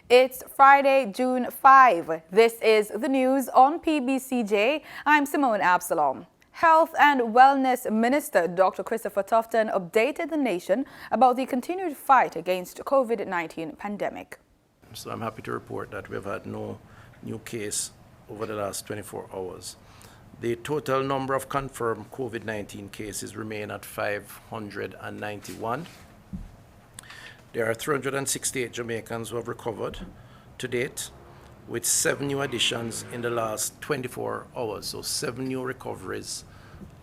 It's Friday, June 5. This is the news on Pbcj. I'm Simone Absalom. Health and Wellness Minister Dr. Christopher Tufton updated the nation about the continued fight against COVID-19 pandemic. So I'm happy to report that we've had no new case over the last 24 hours. The total number of confirmed COVID-19 cases remain at 591. There are 368 Jamaicans who have recovered to date, with 7 new additions in the last 24 hours. So 7 new recoveries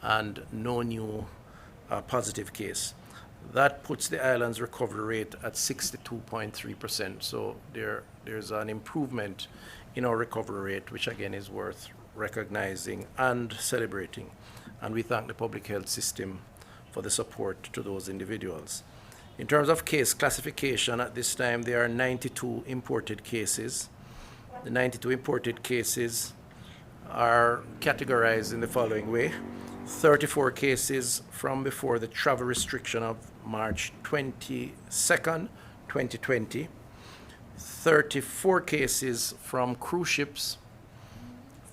and no new positive case. That puts the island's recovery rate at 62.3%. So there's an improvement in our recovery rate, which again is worth recognizing and celebrating. And we thank the public health system for the support to those individuals. In terms of case classification, at this time there are 92 imported cases. The 92 imported cases are categorized in the following way: 34 cases from before the travel restriction of March 22nd, 2020, 34 cases from cruise ships,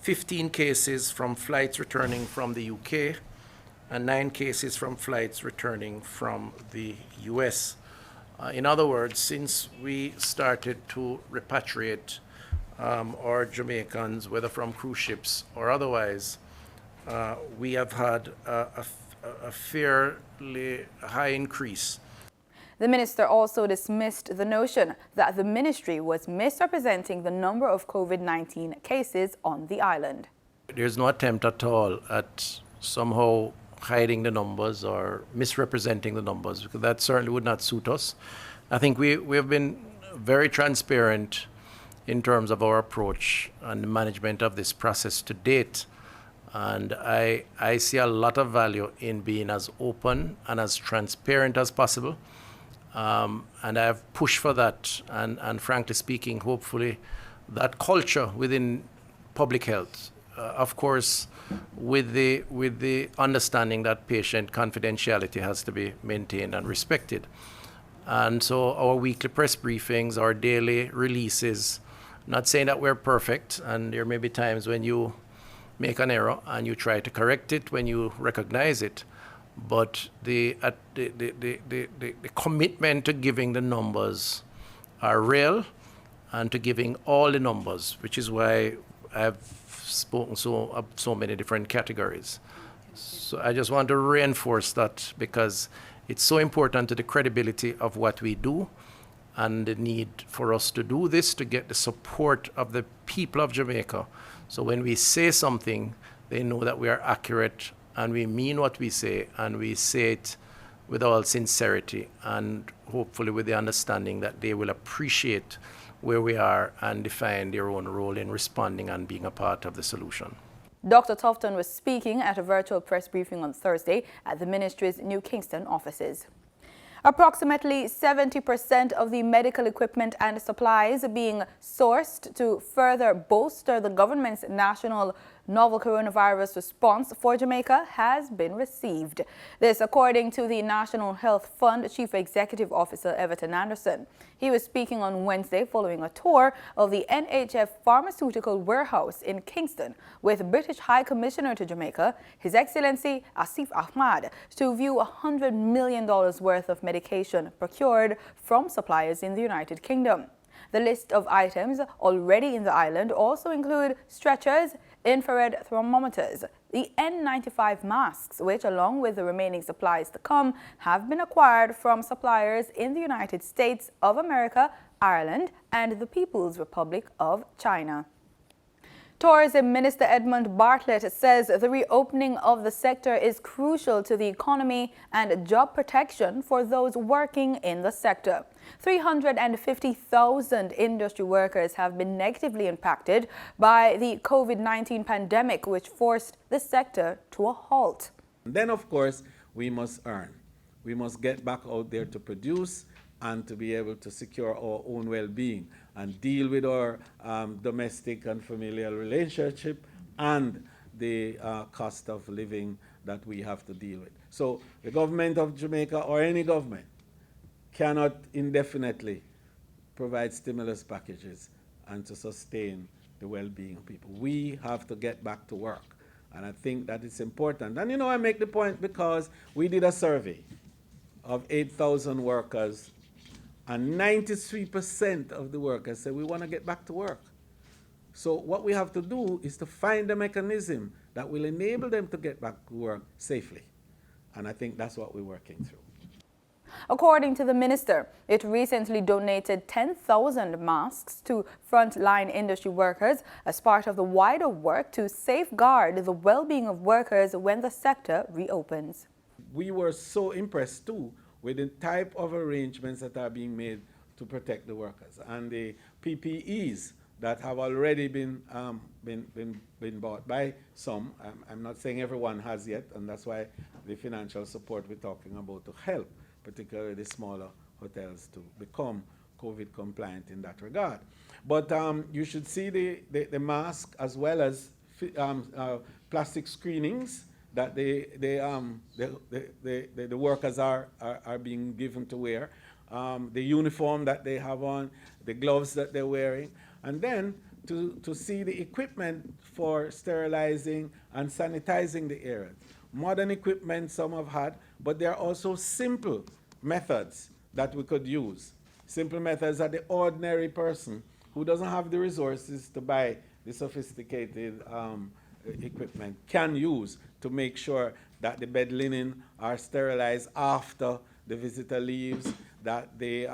15 cases from flights returning from the UK, and 9 cases from flights returning from the US. In other words, since we started to repatriate our Jamaicans, whether from cruise ships or otherwise, we have had a fairly high increase. The minister also dismissed the notion that the ministry was misrepresenting the number of COVID-19 cases on the island. There's no attempt at all at somehow hiding the numbers or misrepresenting the numbers, because that certainly would not suit us. I think we have been very transparent in terms of our approach and the management of this process to date. And I see a lot of value in being as open and as transparent as possible. And I've pushed for that. And frankly speaking, hopefully that culture within public health, of course, with the understanding that patient confidentiality has to be maintained and respected. And so our weekly press briefings, our daily releases, not saying that we're perfect, and there may be times when you make an error and you try to correct it when you recognize it, but the commitment to giving the numbers are real, and to giving all the numbers, which is why I've spoken so many different categories. So I just want to reinforce that, because it's so important to the credibility of what we do and the need for us to do this to get the support of the people of Jamaica. So when we say something, they know that we are accurate and we mean what we say, and we say it with all sincerity and hopefully with the understanding that they will appreciate where we are and define their own role in responding and being a part of the solution. Dr. Tufton was speaking at a virtual press briefing on Thursday at the ministry's New Kingston offices. Approximately 70% of the medical equipment and supplies being sourced to further bolster the government's national novel coronavirus response for Jamaica has been received. This according to the National Health Fund Chief Executive Officer Everton Anderson. He was speaking on Wednesday following a tour of the NHF pharmaceutical warehouse in Kingston with British High Commissioner to Jamaica, His Excellency Asif Ahmad, to view $100 million worth of medication procured from suppliers in the United Kingdom. The list of items already in the island also include stretchers, infrared thermometers, the N95 masks, which along with the remaining supplies to come have been acquired from suppliers in the United States of America, Ireland, and the People's Republic of China. Tourism Minister Edmund Bartlett says the reopening of the sector is crucial to the economy and job protection for those working in the sector. 350,000 industry workers have been negatively impacted by the COVID-19 pandemic, which forced the sector to a halt. Then, of course, we must earn. We must get back out there to produce and to be able to secure our own well-being and deal with our domestic and familial relationship and the cost of living that we have to deal with. So the government of Jamaica, or any government, cannot indefinitely provide stimulus packages and to sustain the well-being of people. We have to get back to work. And I think that it's important. And I make the point because we did a survey of 8,000 workers, and 93% of the workers said we want to get back to work. So what we have to do is to find a mechanism that will enable them to get back to work safely. And I think that's what we're working through. According to the minister, it recently donated 10,000 masks to frontline industry workers as part of the wider work to safeguard the well-being of workers when the sector reopens. We were so impressed too with the type of arrangements that are being made to protect the workers and the PPEs that have already been bought by some. I'm not saying everyone has yet, and that's why the financial support we're talking about to help, particularly the smaller hotels, to become COVID compliant in that regard. But you should see the mask as well as plastic screenings that the workers are being given to wear, the uniform that they have on, the gloves that they're wearing, and then to see the equipment for sterilizing and sanitizing the areas. Modern equipment some have had, but there are also simple methods that we could use. Simple methods that the ordinary person who doesn't have the resources to buy the sophisticated equipment can use to make sure that the bed linen are sterilized after the visitor leaves, that the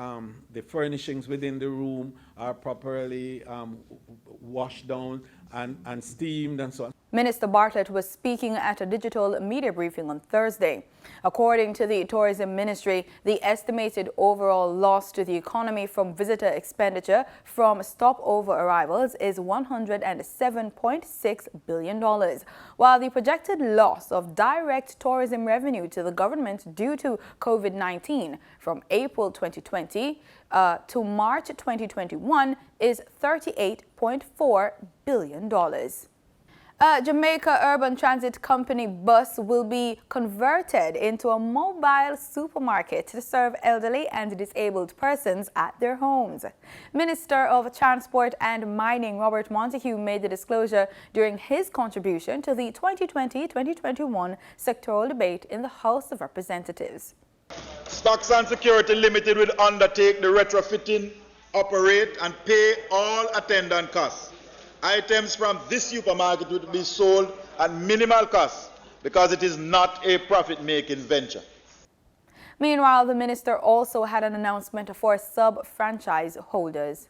furnishings within the room are properly washed down and steamed and so on. Minister Bartlett was speaking at a digital media briefing on Thursday. According to the Tourism Ministry, the estimated overall loss to the economy from visitor expenditure from stopover arrivals is $107.6 billion, while the projected loss of direct tourism revenue to the government due to COVID-19 from April 2020 to March 2021 is $38.4 billion. A Jamaica Urban Transit Company bus will be converted into a mobile supermarket to serve elderly and disabled persons at their homes. Minister of Transport and Mining Robert Montague made the disclosure during his contribution to the 2020-2021 sectoral debate in the House of Representatives. Stocks and Security Limited will undertake the retrofitting, operate and pay all attendant costs. Items from this supermarket will be sold at minimal cost because it is not a profit-making venture. Meanwhile, the minister also had an announcement for sub-franchise holders.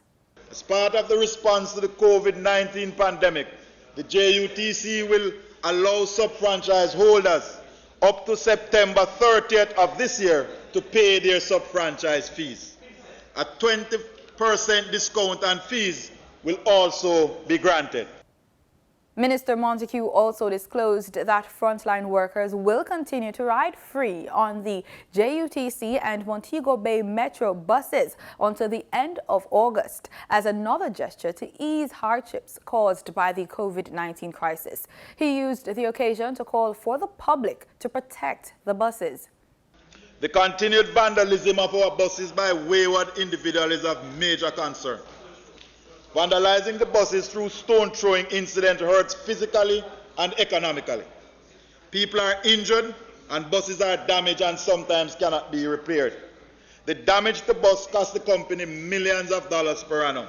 As part of the response to the COVID-19 pandemic, the JUTC will allow sub-franchise holders up to September 30th of this year to pay their sub-franchise fees. A 20% discount on fees will also be granted. Minister Montague also disclosed that frontline workers will continue to ride free on the JUTC and Montego Bay Metro buses until the end of August as another gesture to ease hardships caused by the COVID-19 crisis. He used the occasion to call for the public to protect the buses. The continued vandalism of our buses by wayward individuals is of major concern. Vandalizing the buses through stone-throwing incident hurts physically and economically. People are injured and buses are damaged and sometimes cannot be repaired. The damage to bus costs the company millions of dollars per annum,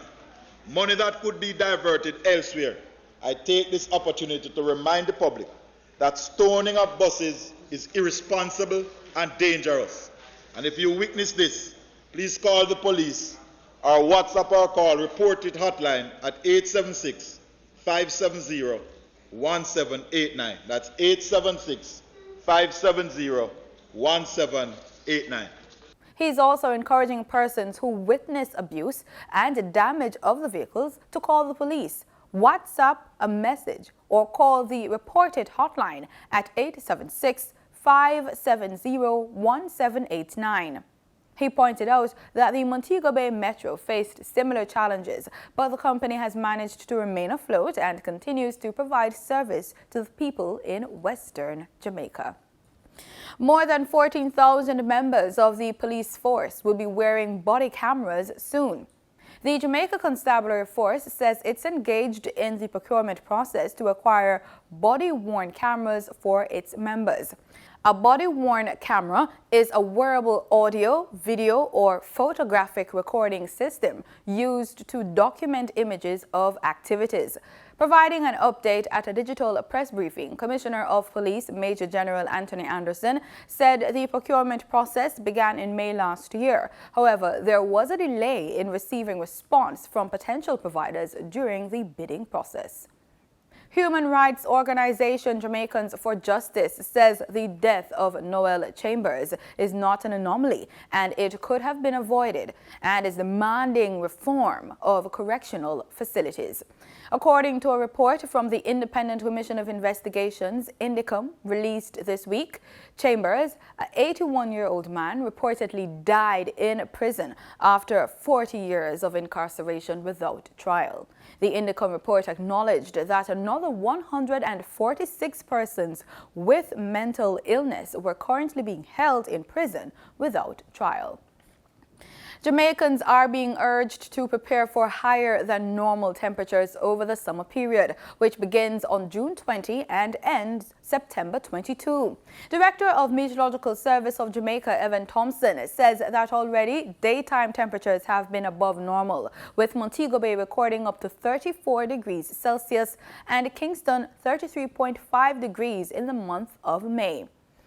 money that could be diverted elsewhere. I take this opportunity to remind the public that stoning of buses is irresponsible and dangerous. And if you witness this, please call the police or WhatsApp or call reported hotline at 876-570-1789. That's 876-570-1789. He is also encouraging persons who witness abuse and damage of the vehicles to call the police, WhatsApp a message, or call the reported hotline at 876-570-1789. He pointed out that the Montego Bay Metro faced similar challenges, but the company has managed to remain afloat and continues to provide service to the people in Western Jamaica. More than 14,000 members of the police force will be wearing body cameras soon. The Jamaica Constabulary Force says it's engaged in the procurement process to acquire body-worn cameras for its members. A body-worn camera is a wearable audio, video, or photographic recording system used to document images of activities. Providing an update at a digital press briefing, Commissioner of Police Major General Anthony Anderson said the procurement process began in May last year. However, there was a delay in receiving response from potential providers during the bidding process. Human rights organization Jamaicans for Justice says the death of Noel Chambers is not an anomaly and it could have been avoided, and is demanding reform of correctional facilities. According to a report from the Independent Commission of Investigations, INDICOM, released this week, Chambers, an 81-year-old man, reportedly died in prison after 40 years of incarceration without trial. The INDICOM report acknowledged that another 146 persons with mental illness were currently being held in prison without trial. Jamaicans are being urged to prepare for higher than normal temperatures over the summer period, which begins on June 20 and ends September 22. Director of Meteorological Service of Jamaica, Evan Thompson, says that already daytime temperatures have been above normal, with Montague Bay recording up to 34 degrees Celsius and Kingston 33.5 degrees in the month of May.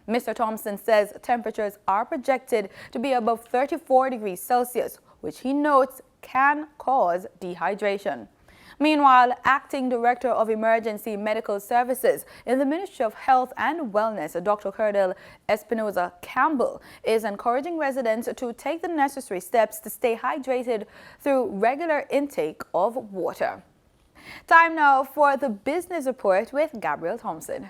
Mr. Thompson says temperatures are projected to be above 34 degrees Celsius, which he notes can cause dehydration. Meanwhile, Acting Director of Emergency Medical Services in the Ministry of Health and Wellness, Dr. Curdell Espinoza Campbell, is encouraging residents to take the necessary steps to stay hydrated through regular intake of water. Time now for the business report with Gabrielle Thompson.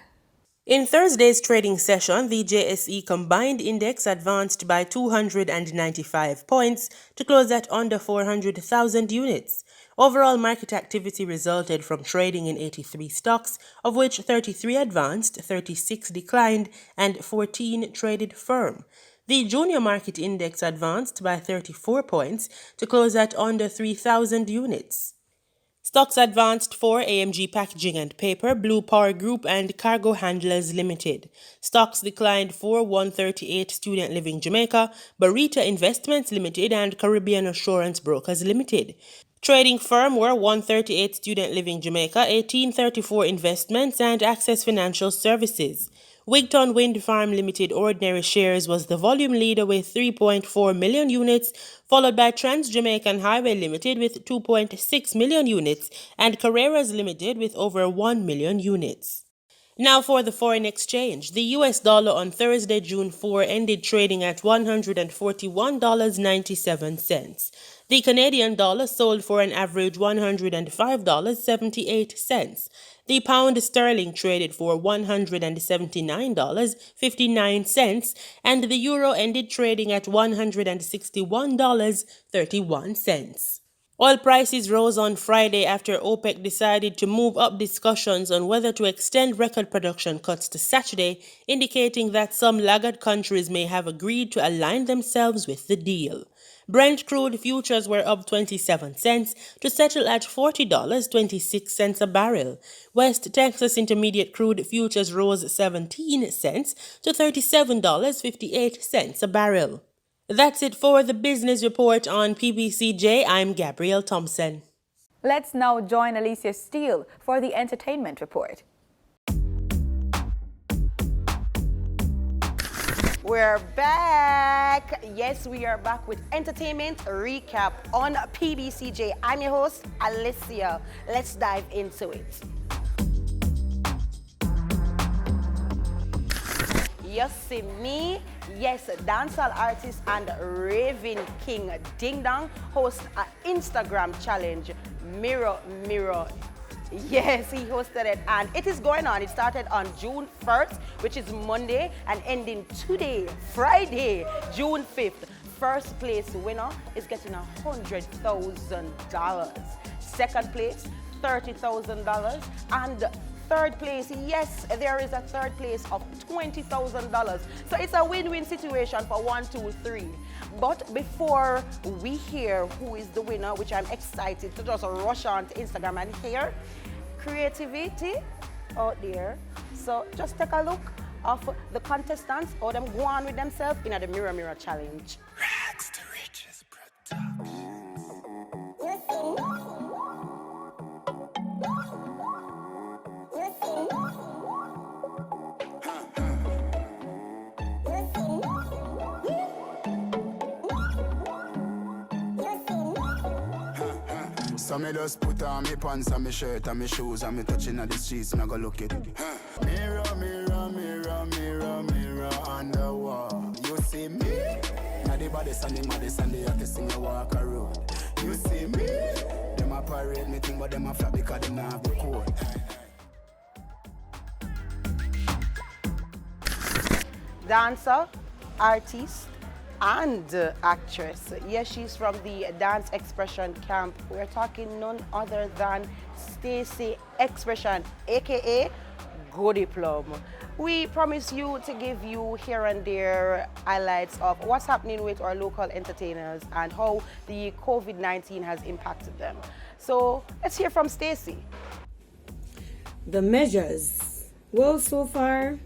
In Thursday's trading session, the JSE combined index advanced by 295 points to close at under 400,000 units. Overall market activity resulted from trading in 83 stocks, of which 33 advanced, 36 declined, and 14 traded firm. The junior market index advanced by 34 points to close at under 3,000 units. Stocks advanced for AMG Packaging and Paper, Blue Power Group, and Cargo Handlers Limited. Stocks declined for 138 Student Living Jamaica, Barita Investments Limited, and Caribbean Assurance Brokers Limited. Trading firm were 138 Student Living Jamaica, 1834 Investments, and Access Financial Services. Wigton Wind Farm Limited ordinary shares was the volume leader with 3.4 million units, followed by Trans Jamaican Highway Limited with 2.6 million units and Carreras Limited with over 1 million units. Now for the foreign exchange. The US dollar on Thursday, June 4, ended trading at $141.97. The Canadian dollar sold for an average $105.78. The pound sterling traded for $179.59, and the euro ended trading at $161.31. Oil prices rose on Friday after OPEC decided to move up discussions on whether to extend record production cuts to Saturday, indicating that some laggard countries may have agreed to align themselves with the deal. Brent crude futures were up 27 cents to settle at $40.26 a barrel. West Texas Intermediate crude futures rose 17 cents to $37.58 a barrel. That's it for the business report on PBCJ. I'm Gabrielle Thompson. Let's now join Alicia Steele for the entertainment report. We're back. Yes, we are back with entertainment recap on PBCJ. I'm your host, Alicia. Let's dive into it. You see me? Yes, dancehall artist and raving king Ding Dong hosts an Instagram challenge, Mirror Mirror. Yes, he hosted it and it is going on. It started on June 1st, which is Monday, and ending today, Friday, June 5th. First place winner is getting $100,000. Second place, $30,000. And third place. Yes, there is a third place of $20,000. So it's a win-win situation for 1, 2, 3. But before we hear who is the winner, which I'm excited to just rush on to Instagram and hear creativity out there. So just take a look of the contestants or them go on with themselves in the Mirror Mirror Challenge. Rags to riches production. So me just put on me pants and me shirt and me shoes and me touching at the streets and I go look it. Mirror, mirror, mirror, mirror, mirror on the wall. You see me? Now the baddest and the maddest and the hottest thing I walk around. You see me? Them a parade me thing but them a flap because them not have the code. Dancer, artist, and actress. Yes, she's from the Dance Expression camp. We're talking none other than Stacey Expression, aka Goody Plum. We promise you to give you here and there highlights of what's happening with our local entertainers and how the COVID-19 has impacted them. So let's hear from Stacey. The measures. Well, so far,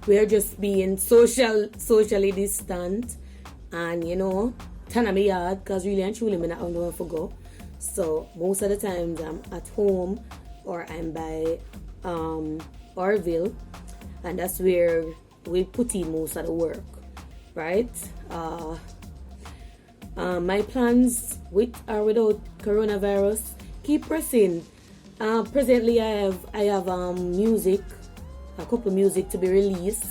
we are just being socially distant, and you know, turn on my yard because really and truly, I don't know where to go. So most of the times I'm at home or I'm by Orville, and that's where we put in most of the work, right? My plans with or without coronavirus, keep pressing. Presently, I have music. A couple music to be released.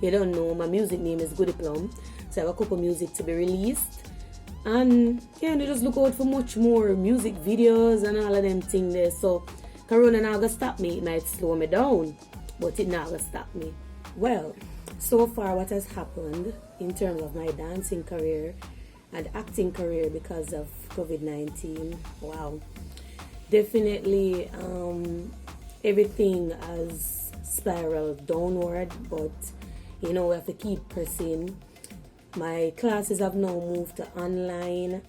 You don't know, my music name is Goody Plum. So I have a couple music to be released. And yeah, they just look out for much more music videos and all of them things there. So Corona not gonna stop me. It might slow me down, but it not gonna stop me. Well, so far what has happened in terms of my dancing career and acting career because of COVID-19, wow. Definitely everything has spiraled downward, but you know, we have to keep pressing. My classes have now moved to online.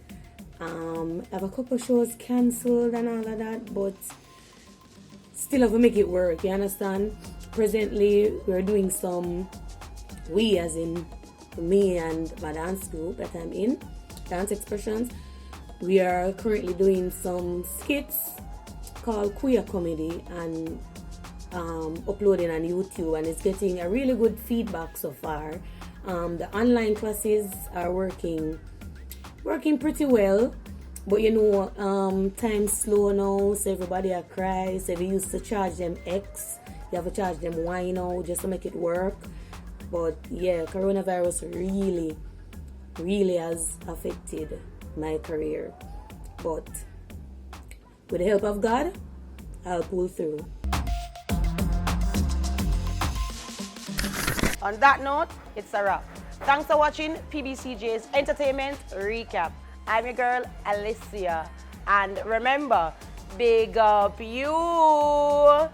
I have a couple shows cancelled and all of that, but still have to make it work, you understand? Presently, we're doing we as in me and my dance group that I'm in, Dance Expressions, we are currently doing some skits called Queer Comedy and uploading on YouTube, and it's getting a really good feedback so far. The online classes are working pretty well, but you know, time's slow now, so everybody are cry. So we used to charge them X, you have to charge them Y now just to make it work. But yeah, coronavirus really has affected my career, but with the help of God, I'll pull through. On that note, it's a wrap. Thanks for watching PBCJ's Entertainment Recap. I'm your girl, Alicia. And remember, big up you!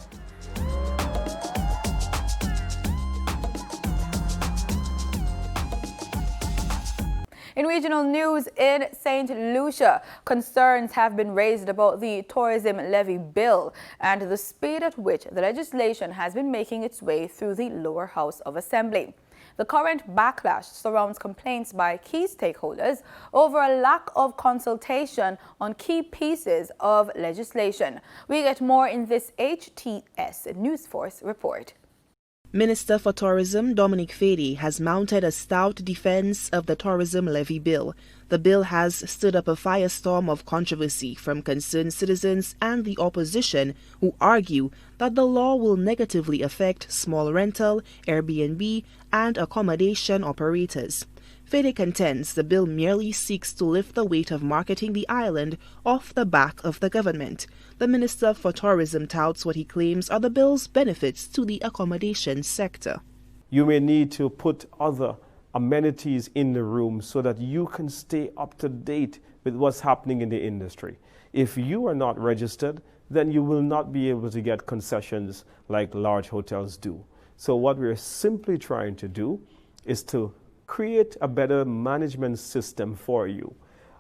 In regional news in St. Lucia, concerns have been raised about the tourism levy bill and the speed at which the legislation has been making its way through the lower house of assembly. The current backlash surrounds complaints by key stakeholders over a lack of consultation on key pieces of legislation. We get more in this HTS News Force report. Minister for Tourism Dominic Fady has mounted a stout defense of the tourism levy bill. The bill has stood up a firestorm of controversy from concerned citizens and the opposition, who argue that the law will negatively affect small rental, Airbnb, and accommodation operators. Fede contends the bill merely seeks to lift the weight of marketing the island off the back of the government. The Minister for Tourism touts what he claims are the bill's benefits to the accommodation sector. You may need to put other amenities in the room so that you can stay up to date with what's happening in the industry. If you are not registered, then you will not be able to get concessions like large hotels do. So what we're simply trying to do is to create a better management system for you.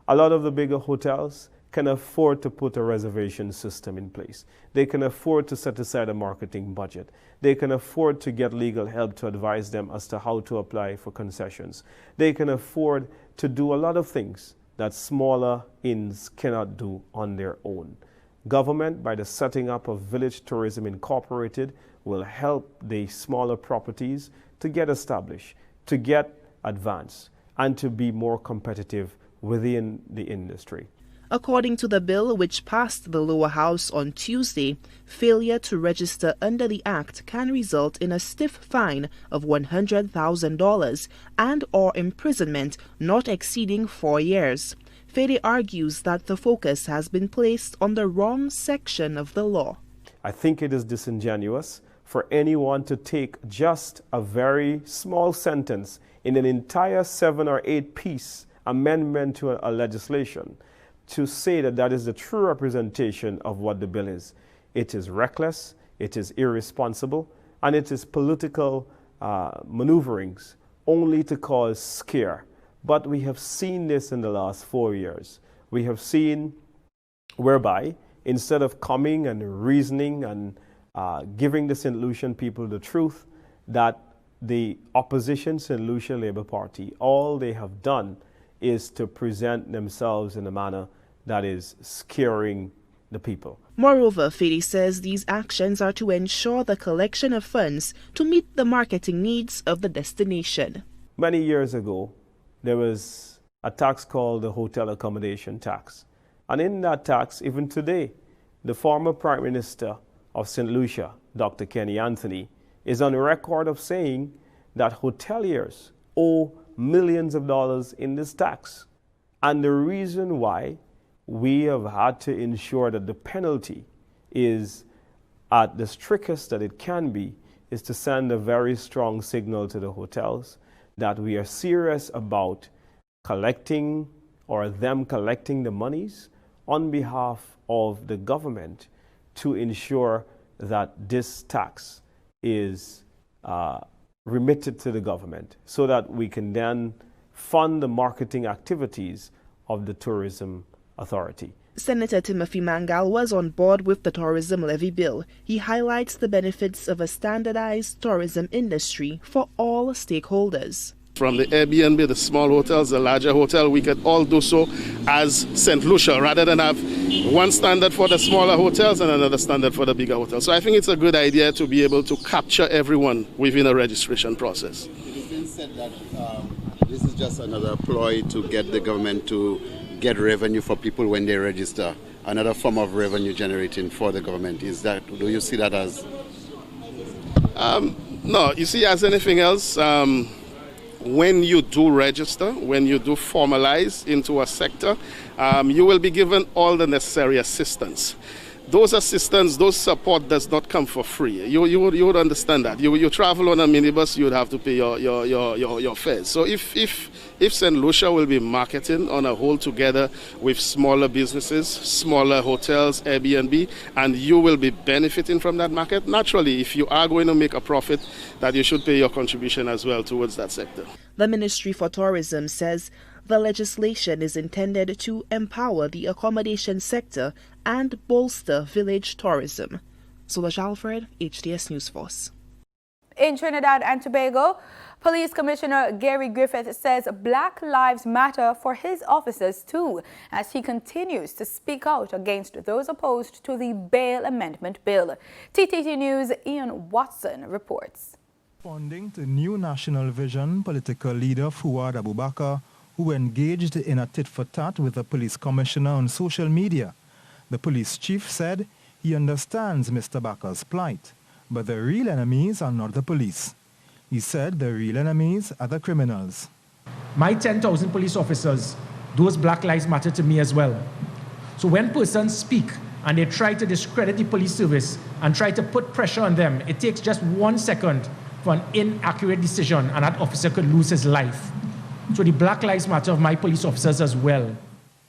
A lot of the bigger hotels can afford to put a reservation system in place. They can afford to set aside a marketing budget. They can afford to get legal help to advise them as to how to apply for concessions. They can afford to do a lot of things that smaller inns cannot do on their own. Government, by the setting up of Village Tourism Incorporated, will help the smaller properties to get established, to get advanced, and to be more competitive within the industry. According to the bill, which passed the lower house on Tuesday, failure to register under the Act can result in a stiff fine of $100,000 and or imprisonment not exceeding 4 years. Fede argues that the focus has been placed on the wrong section of the law. I think it is disingenuous for anyone to take just a very small sentence in an entire 7 or 8 piece amendment to a legislation to say that that is the true representation of what the bill is. It is reckless, it is irresponsible, and it is political maneuverings only to cause scare. But we have seen this in the last 4 years. We have seen whereby instead of coming and reasoning and giving the St. Lucian people the truth, that the opposition St. Lucia Labour Party, all they have done is to present themselves in a manner that is scaring the people. Moreover, Fede says these actions are to ensure the collection of funds to meet the marketing needs of the destination. Many years ago, there was a tax called the Hotel Accommodation Tax. And in that tax, even today, the former Prime Minister of St. Lucia, Dr. Kenny Anthony, is on record of saying that hoteliers owe millions of dollars in this tax. And the reason why we have had to ensure that the penalty is at the strictest that it can be is to send a very strong signal to the hotels that we are serious about collecting or them collecting the monies on behalf of the government to ensure that this tax is remitted to the government so that we can then fund the marketing activities of the tourism authority. Senator Timothy Mangal was on board with the tourism levy bill. He highlights the benefits of a standardized tourism industry for all stakeholders. From the Airbnb, the small hotels, the larger hotel, we could all do so as St. Lucia rather than have one standard for the smaller hotels and another standard for the bigger hotels. So I think it's a good idea to be able to capture everyone within a registration process. It has been said that this is just another ploy to get the government to get revenue for people when they register, another form of revenue generating for the government. Do you see that as? No, you see, as anything else, when you do register, when you do formalize into a sector, you will be given all the necessary assistance. Those assistance, those support does not come for free. You would understand that. You travel on a minibus, you would have to pay your fares. So if St. Lucia will be marketing on a whole together with smaller businesses, smaller hotels, Airbnb, and you will be benefiting from that market, naturally, if you are going to make a profit, that you should pay your contribution as well towards that sector. The Ministry for Tourism says the legislation is intended to empower the accommodation sector and bolster village tourism. Solange Alfred, HTS News Force. In Trinidad and Tobago, Police Commissioner Gary Griffith says Black Lives Matter for his officers too, as he continues to speak out against those opposed to the Bail Amendment Bill. TTT News' Ian Watson reports. Responding to New National Vision political leader Fuad Abubakar, who engaged in a tit-for-tat with the police commissioner on social media, the police chief said he understands Mr. Bakar's plight, but the real enemies are not the police. He said the real enemies are the criminals. My 10,000 police officers, those Black Lives Matter to me as well. So when persons speak and they try to discredit the police service and try to put pressure on them, it takes just 1 second for an inaccurate decision and that officer could lose his life. So the Black Lives Matter of my police officers as well.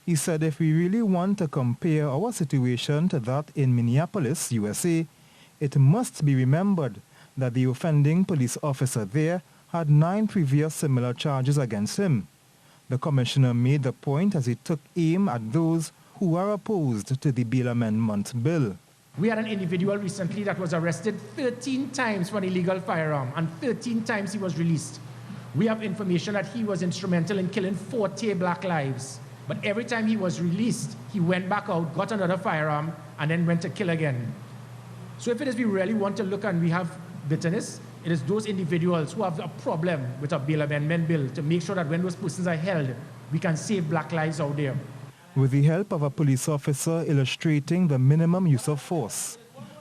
He said if we really want to compare our situation to that in Minneapolis, USA, it must be remembered that the offending police officer there had 9 previous similar charges against him. The commissioner made the point as he took aim at those who are opposed to the bail amendment bill. We had an individual recently that was arrested 13 times for an illegal firearm, and 13 times he was released. We have information that he was instrumental in killing 40 black lives. But every time he was released, he went back out, got another firearm, and then went to kill again. So if it is we really want to look and we have bitterness, it is those individuals who have a problem with a bail amendment bill to make sure that when those persons are held, we can save black lives out there. With the help of a police officer illustrating the minimum use of force,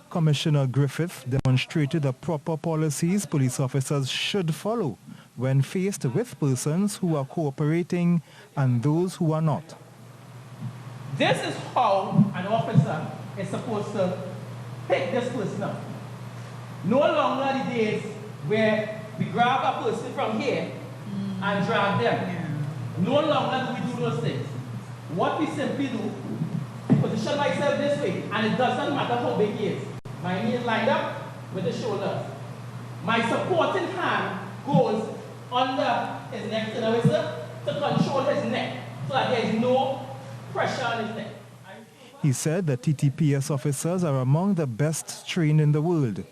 Commissioner Griffith demonstrated the proper policies police officers should follow when faced with persons who are cooperating and those who are not. This is how an officer is supposed to pick this person up. No longer the days where we grab a person from here and drag them. No longer do we do those things. What we simply do, position myself this way, and it doesn't matter how big he is. My knee is lined up with the shoulders. My supporting hand goes under his neck to control his neck so that there is no pressure on his neck. He said that TTPS officers are among the best trained in the world.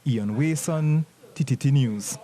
Ian Wason, TTT News.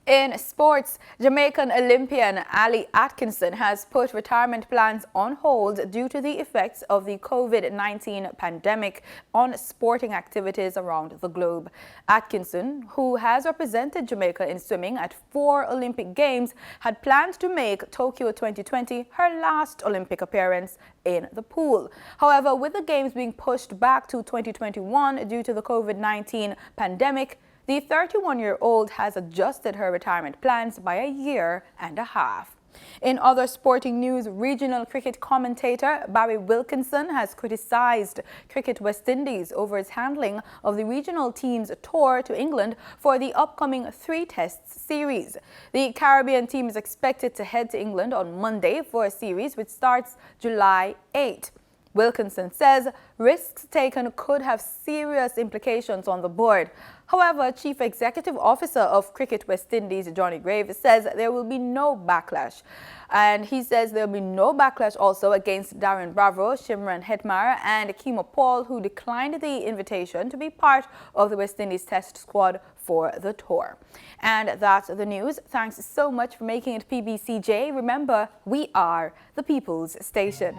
In sports, Jamaican Olympian Alia Atkinson has put retirement plans on hold due to the effects of the COVID-19 pandemic on sporting activities around the globe. Atkinson, who has represented Jamaica in swimming at 4 Olympic Games, had planned to make Tokyo 2020 her last Olympic appearance in the pool. However, with the Games being pushed back to 2021 due to the COVID-19 pandemic, the 31-year-old has adjusted her retirement plans by a year and a half. In other sporting news, regional cricket commentator Barry Wilkinson has criticized Cricket West Indies over its handling of the regional team's tour to England for the upcoming 3-test series. The Caribbean team is expected to head to England on Monday for a series which starts July 8. Wilkinson says risks taken could have serious implications on the board. However, Chief Executive Officer of Cricket West Indies, Johnny Graves, says there will be no backlash. And he says there will be no backlash also against Darren Bravo, Shimran Hetmar and Kimo Paul, who declined the invitation to be part of the West Indies test squad for the tour. And that's the news. Thanks so much for making it PBCJ. Remember, we are the People's Station.